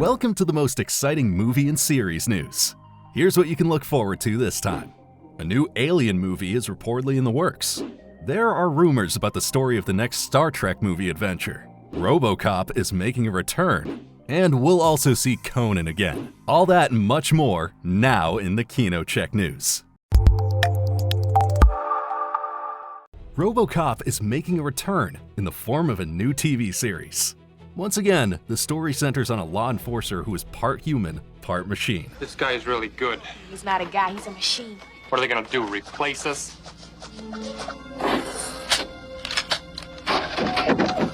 Welcome to the most exciting movie and series news. Here's what you can look forward to this time. A new Alien movie is reportedly in the works. There are rumors about the story of the next Star Trek movie adventure. RoboCop is making a return. And we'll also see Conan again. All that and much more now in the KinoCheck news. RoboCop is making a return in the form of a new TV series. Once again, the story centers on a law enforcer who is part human, part machine. This guy is really good. He's not a guy, he's a machine. What are they gonna do, replace us?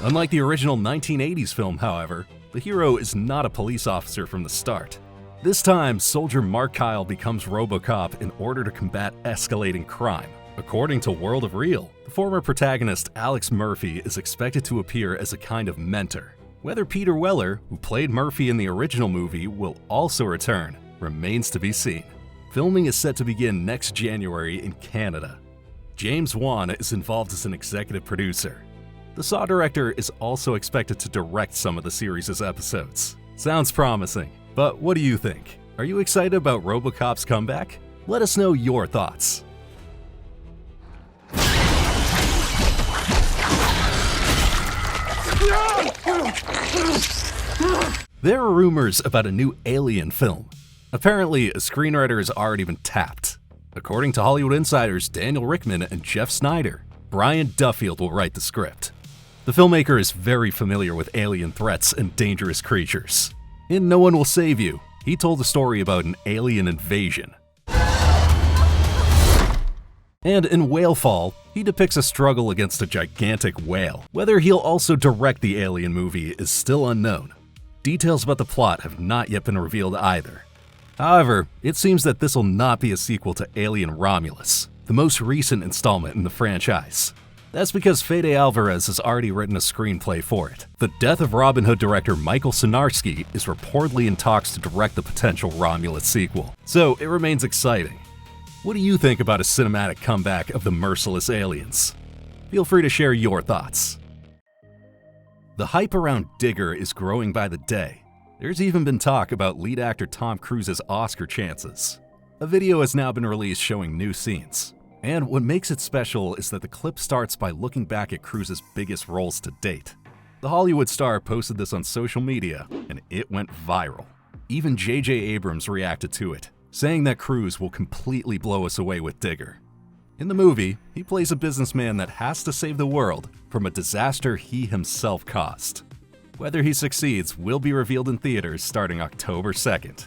Unlike the original 1980s film, however, the hero is not a police officer from the start. This time, soldier Mark Kyle becomes RoboCop in order to combat escalating crime. According to World of Real, the former protagonist Alex Murphy is expected to appear as a kind of mentor. Whether Peter Weller, who played Murphy in the original movie, will also return remains to be seen. Filming is set to begin next January in Canada. James Wan is involved as an executive producer. The Saw director is also expected to direct some of the series' episodes. Sounds promising, but what do you think? Are you excited about RoboCop's comeback? Let us know your thoughts. There are rumors about a new Alien film. Apparently, a screenwriter has already been tapped. According to Hollywood insiders Daniel Rickman and Jeff Snyder, Brian Duffield will write the script. The filmmaker is very familiar with alien threats and dangerous creatures. In No One Will Save You, he told a story about an alien invasion. And in Whalefall, he depicts a struggle against a gigantic whale. Whether he'll also direct the Alien movie is still unknown. Details about the plot have not yet been revealed either. However, it seems that this will not be a sequel to Alien Romulus, the most recent installment in the franchise. That's because Fede Alvarez has already written a screenplay for it. The Death of Robin Hood director Michael Sinarski is reportedly in talks to direct the potential Romulus sequel, so it remains exciting. What do you think about a cinematic comeback of the merciless aliens? Feel free to share your thoughts. The hype around Digger is growing by the day. There's even been talk about lead actor Tom Cruise's Oscar chances. A video has now been released showing new scenes. And what makes it special is that the clip starts by looking back at Cruise's biggest roles to date. The Hollywood star posted this on social media, and it went viral. Even J.J. Abrams reacted to it, saying that Cruise will completely blow us away with Digger. In the movie, he plays a businessman that has to save the world from a disaster he himself caused. Whether he succeeds will be revealed in theaters starting October 2nd.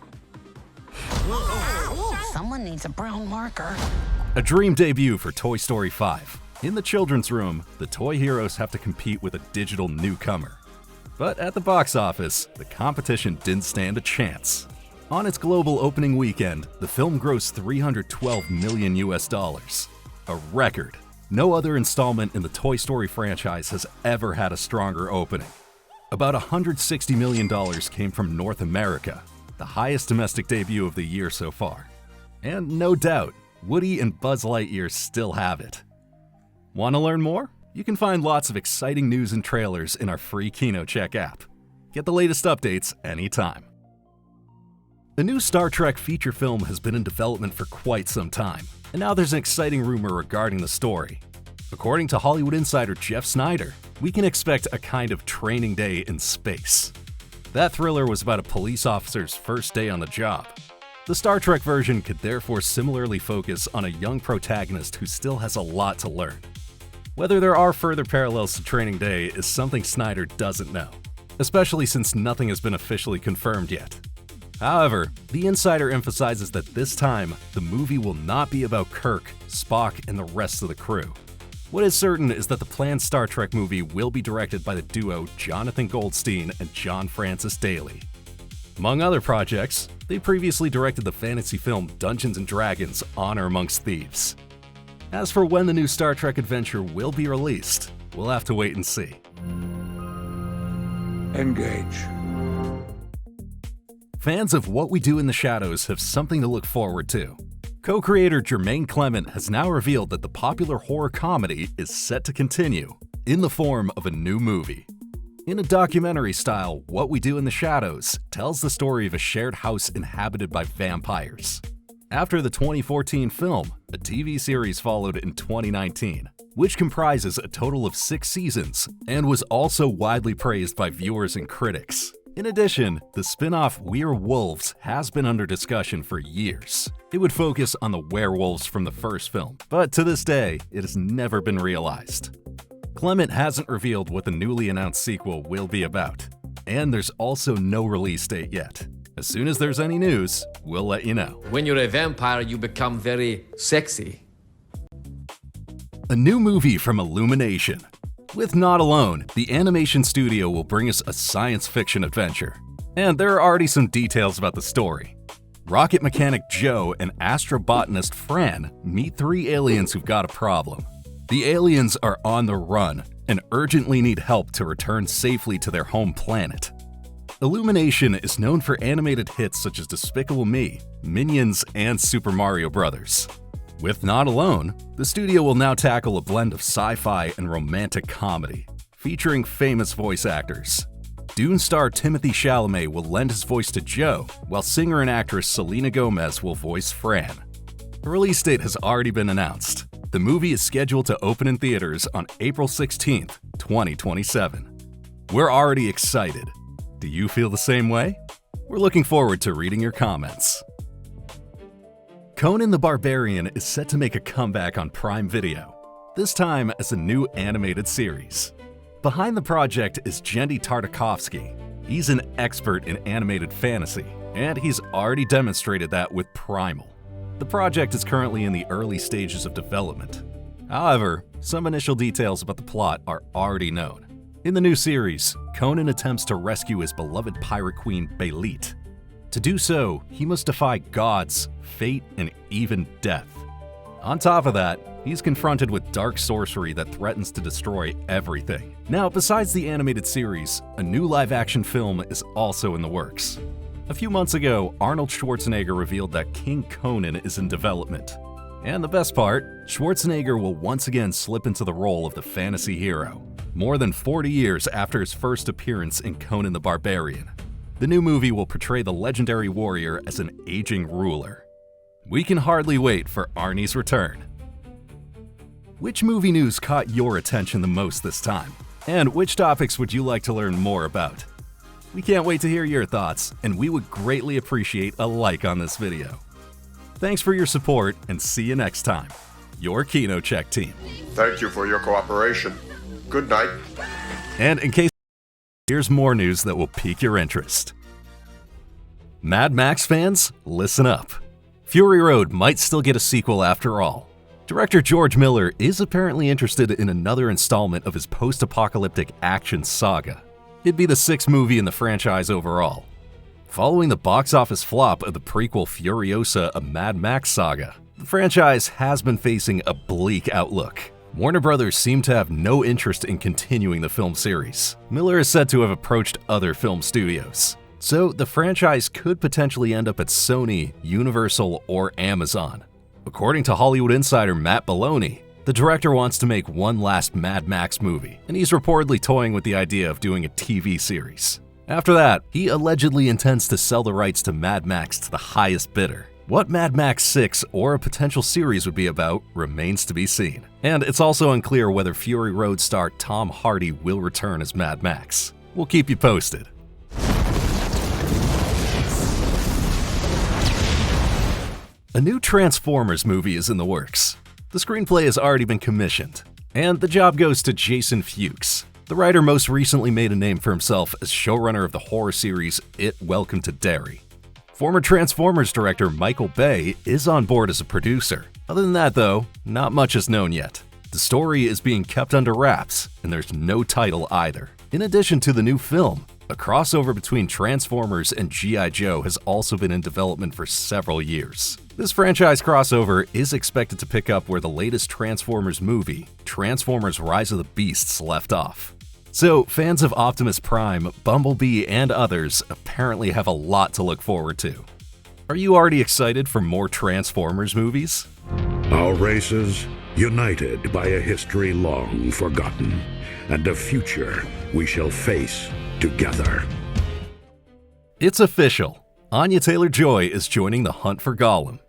Someone needs a brown marker. A dream debut for Toy Story 5. In the children's room, the toy heroes have to compete with a digital newcomer. But at the box office, the competition didn't stand a chance. On its global opening weekend, the film grossed $312 million, a record. No other installment in the Toy Story franchise has ever had a stronger opening. About $160 million came from North America, the highest domestic debut of the year so far. And no doubt, Woody and Buzz Lightyear still have it. Want to learn more? You can find lots of exciting news and trailers in our free KinoCheck app. Get the latest updates anytime. A new Star Trek feature film has been in development for quite some time, and now there's an exciting rumor regarding the story. According to Hollywood insider Jeff Snyder, we can expect a kind of training day in space. That thriller was about a police officer's first day on the job. The Star Trek version could therefore similarly focus on a young protagonist who still has a lot to learn. Whether there are further parallels to Training Day is something Snyder doesn't know, especially since nothing has been officially confirmed yet. However, the insider emphasizes that this time, the movie will not be about Kirk, Spock, and the rest of the crew. What is certain is that the planned Star Trek movie will be directed by the duo Jonathan Goldstein and John Francis Daley. Among other projects, they previously directed the fantasy film Dungeons & Dragons: Honor Amongst Thieves. As for when the new Star Trek adventure will be released, we'll have to wait and see. Engage. Fans of What We Do in the Shadows have something to look forward to. Co-creator Jermaine Clement has now revealed that the popular horror comedy is set to continue in the form of a new movie. In a documentary style, What We Do in the Shadows tells the story of a shared house inhabited by vampires. After the 2014 film, a TV series followed in 2019, which comprises a total of 6 seasons and was also widely praised by viewers and critics. In addition, the spin-off We're Wolves has been under discussion for years. It would focus on the werewolves from the first film, but to this day, it has never been realized. Clement hasn't revealed what the newly announced sequel will be about, and there's also no release date yet. As soon as there's any news, we'll let you know. When you're a vampire, you become very sexy. A new movie from Illumination. With Not Alone, the animation studio will bring us a science fiction adventure. And there are already some details about the story. Rocket mechanic Joe and astrobotanist Fran meet 3 aliens who've got a problem. The aliens are on the run and urgently need help to return safely to their home planet. Illumination is known for animated hits such as Despicable Me, Minions, and Super Mario Bros. With Not Alone, the studio will now tackle a blend of sci-fi and romantic comedy, featuring famous voice actors. Dune star Timothée Chalamet will lend his voice to Joe, while singer and actress Selena Gomez will voice Fran. The release date has already been announced. The movie is scheduled to open in theaters on April 16, 2027. We're already excited. Do you feel the same way? We're looking forward to reading your comments. Conan the Barbarian is set to make a comeback on Prime Video, this time as a new animated series. Behind the project is Jendy Tartakovsky. He's an expert in animated fantasy, and he's already demonstrated that with Primal. The project is currently in the early stages of development. However, some initial details about the plot are already known. In the new series, Conan attempts to rescue his beloved pirate queen Belit. To do so, he must defy gods, fate, and even death. On top of that, he's confronted with dark sorcery that threatens to destroy everything. Now, besides the animated series, a new live-action film is also in the works. A few months ago, Arnold Schwarzenegger revealed that King Conan is in development. And the best part, Schwarzenegger will once again slip into the role of the fantasy hero, more than 40 years after his first appearance in Conan the Barbarian. The new movie will portray the legendary warrior as an aging ruler. We can hardly wait for Arnie's return. Which movie news caught your attention the most this time? And which topics would you like to learn more about? We can't wait to hear your thoughts, and we would greatly appreciate a like on this video. Thanks for your support, and see you next time. Your KinoCheck team. Thank you for your cooperation. Good night. And in case here's more news that will pique your interest. Mad Max fans, listen up. Fury Road might still get a sequel after all. Director George Miller is apparently interested in another installment of his post-apocalyptic action saga. It'd be the 6th movie in the franchise overall. Following the box office flop of the prequel Furiosa, a Mad Max saga, the franchise has been facing a bleak outlook. Warner Brothers seem to have no interest in continuing the film series. Miller is said to have approached other film studios. So the franchise could potentially end up at Sony, Universal, or Amazon. According to Hollywood insider Matt Belloni, the director wants to make one last Mad Max movie, and he's reportedly toying with the idea of doing a TV series. After that, he allegedly intends to sell the rights to Mad Max to the highest bidder. What Mad Max 6 or a potential series would be about remains to be seen. And it's also unclear whether Fury Road star Tom Hardy will return as Mad Max. We'll keep you posted. A new Transformers movie is in the works. The screenplay has already been commissioned, and the job goes to Jason Fuchs. The writer most recently made a name for himself as showrunner of the horror series It, Welcome to Derry. Former Transformers director Michael Bay is on board as a producer. Other than that though, not much is known yet. The story is being kept under wraps, and there's no title either. In addition to the new film, a crossover between Transformers and G.I. Joe has also been in development for several years. This franchise crossover is expected to pick up where the latest Transformers movie, Transformers Rise of the Beasts, left off. So, fans of Optimus Prime, Bumblebee, and others apparently have a lot to look forward to. Are you already excited for more Transformers movies? Our races united by a history long forgotten, and a future we shall face together. It's official. Anya Taylor-Joy is joining the hunt for Gollum.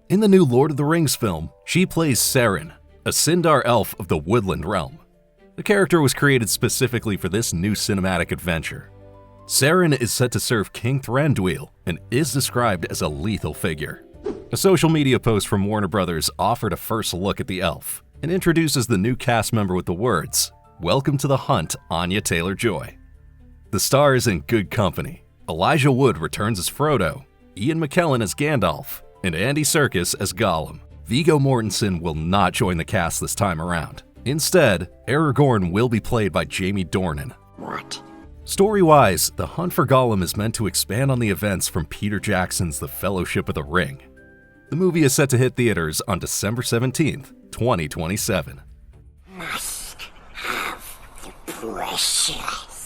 In the new Lord of the Rings film, she plays Seren, a Sindar elf of the Woodland Realm. The character was created specifically for this new cinematic adventure. Seren is set to serve King Thranduil and is described as a lethal figure. A social media post from Warner Brothers offered a first look at the elf and introduces the new cast member with the words, "Welcome to the hunt, Anya Taylor-Joy." The star is in good company. Elijah Wood returns as Frodo, Ian McKellen as Gandalf, and Andy Serkis as Gollum. Viggo Mortensen will not join the cast this time around. Instead, Aragorn will be played by Jamie Dornan. What? Story-wise, The Hunt for Gollum is meant to expand on the events from Peter Jackson's The Fellowship of the Ring. The movie is set to hit theaters on December 17th, 2027. Must have the precious.